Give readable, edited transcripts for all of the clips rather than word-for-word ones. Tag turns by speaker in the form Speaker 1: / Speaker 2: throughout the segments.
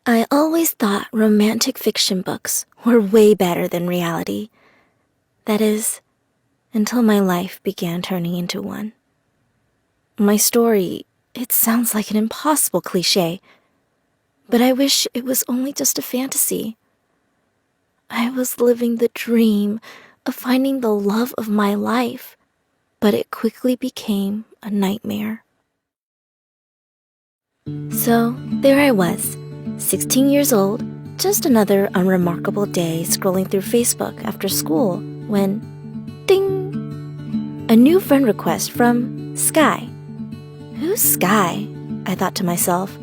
Speaker 1: I always thought romantic fiction books were way better than reality. That is, until my life began turning into one. My story, it sounds like an impossible cliché, but I wish it was only just a fantasy. I was living the dream of finding the love of my life, but it quickly became a nightmare. So there I was, 16 years old, just another unremarkable day scrolling through Facebook after school when, ding! A new friend request from Sky. Who's Sky? I thought to myself.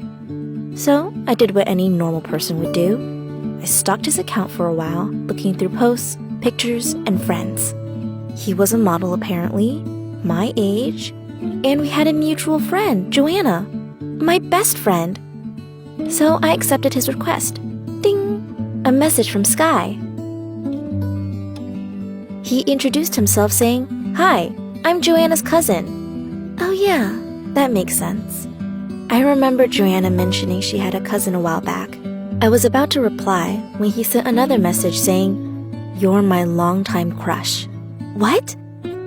Speaker 1: So I did what any normal person would do. I stalked his account for a while, looking through posts, pictures, and friends. He was a model apparently, my age, and we had a mutual friend, Joanna, my best friend. So I accepted his request. Ding! A message from Sky. He introduced himself saying, "Hi, I'm Joanna's cousin." Oh yeah, that makes sense. I remember Joanna mentioning she had a cousin a while back. I was about to reply when he sent another message saying, "You're my longtime crush." What?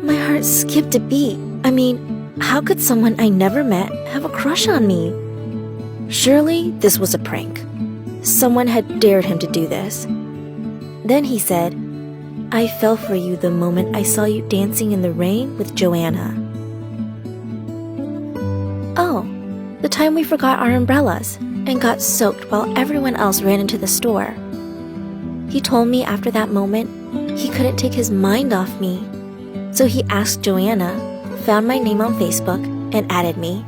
Speaker 1: My heart skipped a beat. I mean, how could someone I never met have a crush on me? Surely this was a prank. Someone had dared him to do this. Then he said, "I fell for you the moment I saw you dancing in the rain with Joanna." Oh, the time we forgot our umbrellas and got soaked while everyone else ran into the store. He told me after that moment he couldn't take his mind off me. So he asked Joanna, found my name on Facebook, and added me.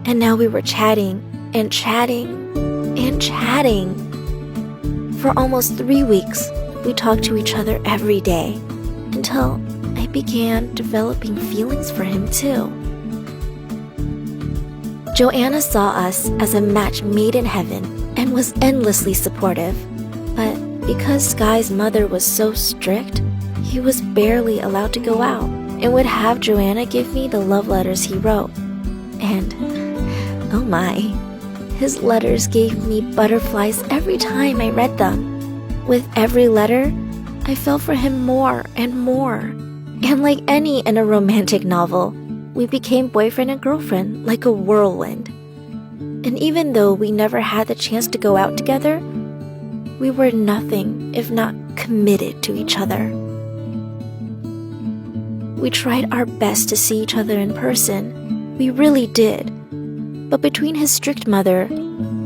Speaker 1: And now we were chatting and chatting and chatting. For almost 3 weeks, we talked to each other every day until I began developing feelings for him too. Joanna saw us as a match made in heaven and was endlessly supportive. But because Sky's mother was so strict, he was barely allowed to go out and would have Joanna give me the love letters he wrote. And, oh my, his letters gave me butterflies every time I read them. With every letter, I fell for him more and more. And like any in a romantic novel, we became boyfriend and girlfriend like a whirlwind. And even though we never had the chance to go out together, we were nothing if not committed to each other. We tried our best to see each other in person. We really did. But between his strict mother,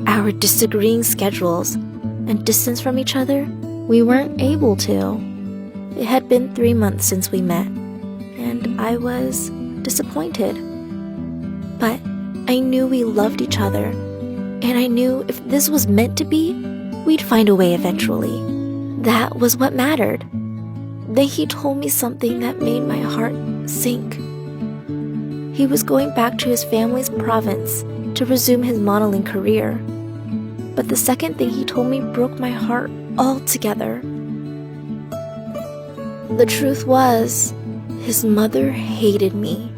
Speaker 1: our disagreeing schedules, and distance from each other, we weren't able to. It had been 3 months since we met, and I was disappointed. But I knew we loved each other, and I knew if this was meant to be, we'd find a way eventually. That was what mattered. Then he told me something that made my heart sink. He was going back to his family's province to resume his modeling career. But the second thing he told me broke my heart altogether. The truth was, his mother hated me.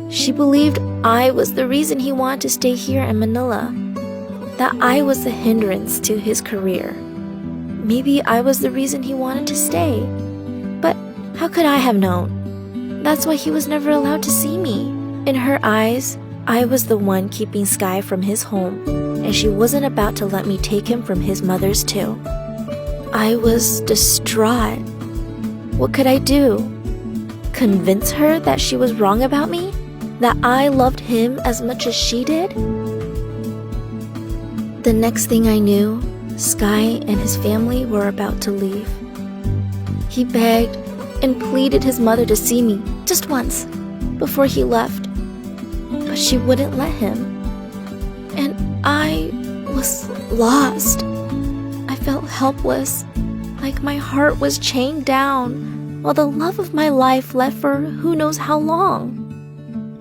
Speaker 1: She believed I was the reason he wanted to stay here in Manila, that I was the hindrance to his career. Maybe I was the reason he wanted to stay. But how could I have known? That's why he was never allowed to see me. In her eyes, I was the one keeping Sky from his home, and she wasn't about to let me take him from his mother's too. I was distraught. What could I do? Convince her that she was wrong about me? That I loved him as much as she did? The next thing I knew, Sky and his family were about to leave. He begged and pleaded his mother to see me just once before he left, but she wouldn't let him. And I was lost. I felt helpless, like my heart was chained down, while the love of my life left for who knows how long.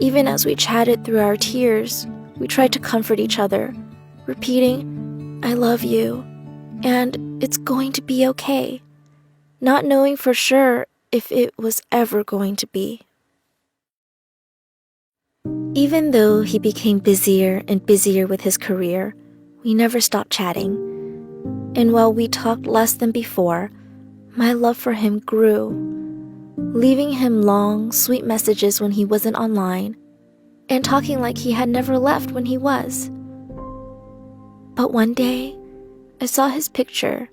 Speaker 1: Even as we chatted through our tears, we tried to comfort each other, repeating, "I love you, and it's going to be okay," not knowing for sure if it was ever going to be. Even though he became busier and busier with his career, we never stopped chatting. And while we talked less than before, my love for him grew, leaving him long, sweet messages when he wasn't online, and talking like he had never left when he was. But one day, I saw his picture,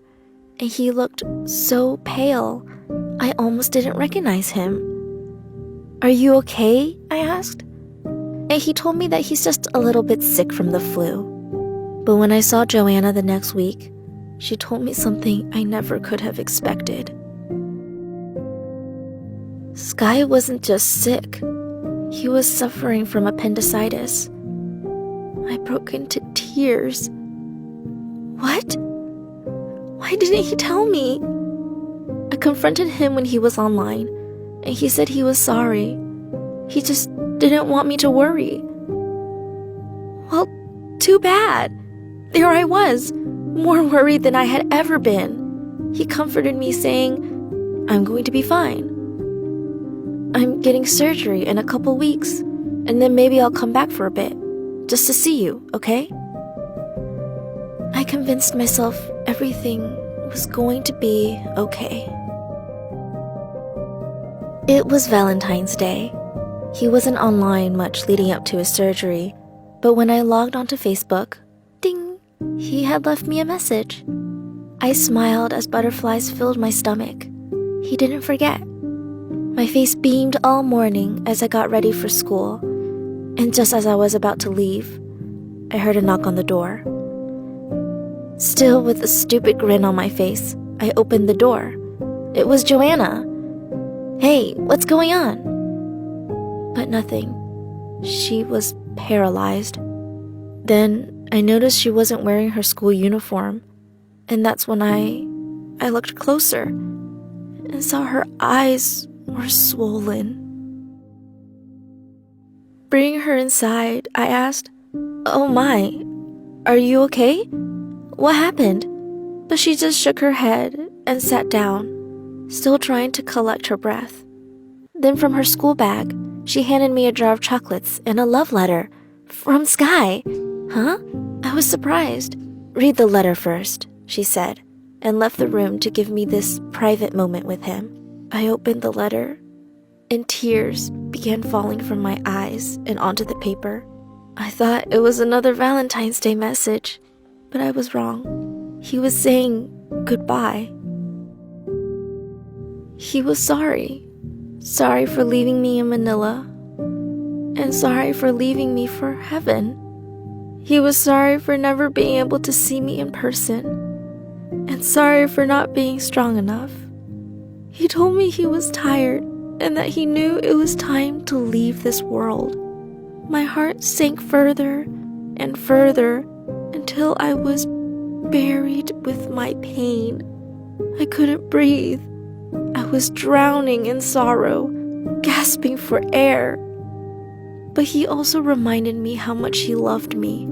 Speaker 1: and he looked so pale, I almost didn't recognize him. "Are you okay?" I asked. And he told me that he's just a little bit sick from the flu. But when I saw Joanna the next week, she told me something I never could have expected. Sky wasn't just sick. He was suffering from appendicitis. I broke into tears. What? Why didn't he tell me? I confronted him when he was online, and he said he was sorry. He just didn't want me to worry. Well, too bad. There I was, more worried than I had ever been. He comforted me saying, "I'm going to be fine. I'm getting surgery in a couple weeks, and then maybe I'll come back for a bit, just to see you, okay?" I convinced myself everything was going to be okay. It was Valentine's Day. He wasn't online much leading up to his surgery, but when I logged onto Facebook, ding, he had left me a message. I smiled as butterflies filled my stomach. He didn't forget. My face beamed all morning as I got ready for school, and just as I was about to leave, I heard a knock on the door. Still with a stupid grin on my face, I opened the door. It was Joanna. "Hey, what's going on?" But nothing. She was paralyzed. Then I noticed she wasn't wearing her school uniform, and that's when I looked closer and saw her eyes were swollen. Bringing her inside, I asked, "Oh my, are you okay? What happened?" But she just shook her head and sat down, still trying to collect her breath. Then from her school bag, she handed me a jar of chocolates and a love letter from Sky. Huh? I was surprised. "Read the letter first," she said, and left the room to give me this private moment with him. I opened the letter, and tears began falling from my eyes and onto the paper. I thought it was another Valentine's Day message, but I was wrong. He was saying goodbye. He was sorry. Sorry for leaving me in Manila, and sorry for leaving me for heaven. He was sorry for never being able to see me in person, and sorry for not being strong enough. He told me he was tired and that he knew it was time to leave this world. My heart sank further and further until I was buried with my pain. I couldn't breathe. I was drowning in sorrow, gasping for air. But he also reminded me how much he loved me,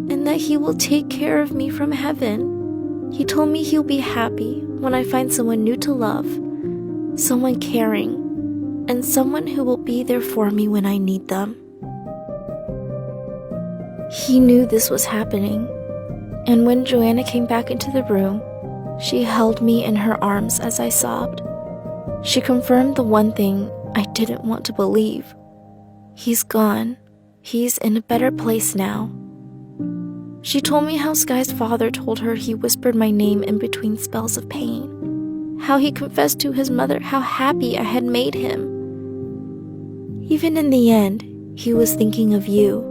Speaker 1: and that he will take care of me from heaven. He told me he'll be happy when I find someone new to love, someone caring, and someone who will be there for me when I need them. He knew this was happening, and when Joanna came back into the room, she held me in her arms as I sobbed. She confirmed the one thing I didn't want to believe. He's gone. He's in a better place now. She told me how Sky's father told her he whispered my name in between spells of pain, how he confessed to his mother how happy I had made him. Even in the end, he was thinking of you.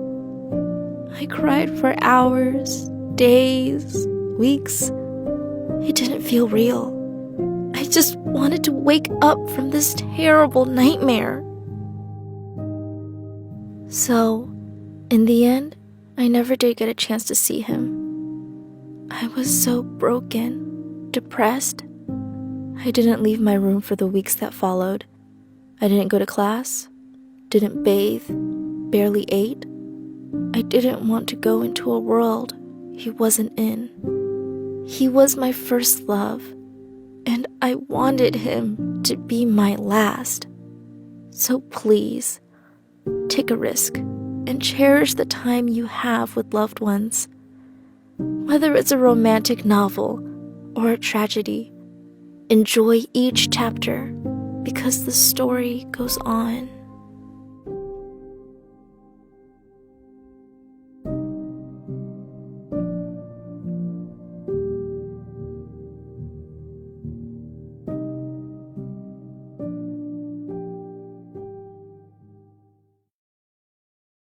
Speaker 1: I cried for hours, days, weeks. It didn't feel real. I just wanted to wake up from this terrible nightmare. So, in the end, I never did get a chance to see him. I was so broken, depressed. I didn't leave my room for the weeks that followed. I didn't go to class, didn't bathe, barely ate. I didn't want to go into a world he wasn't in. He was my first love, and I wanted him to be my last. So please, take a risk and cherish the time you have with loved ones. Whether it's a romantic novel or a tragedy, enjoy each chapter because the story goes on.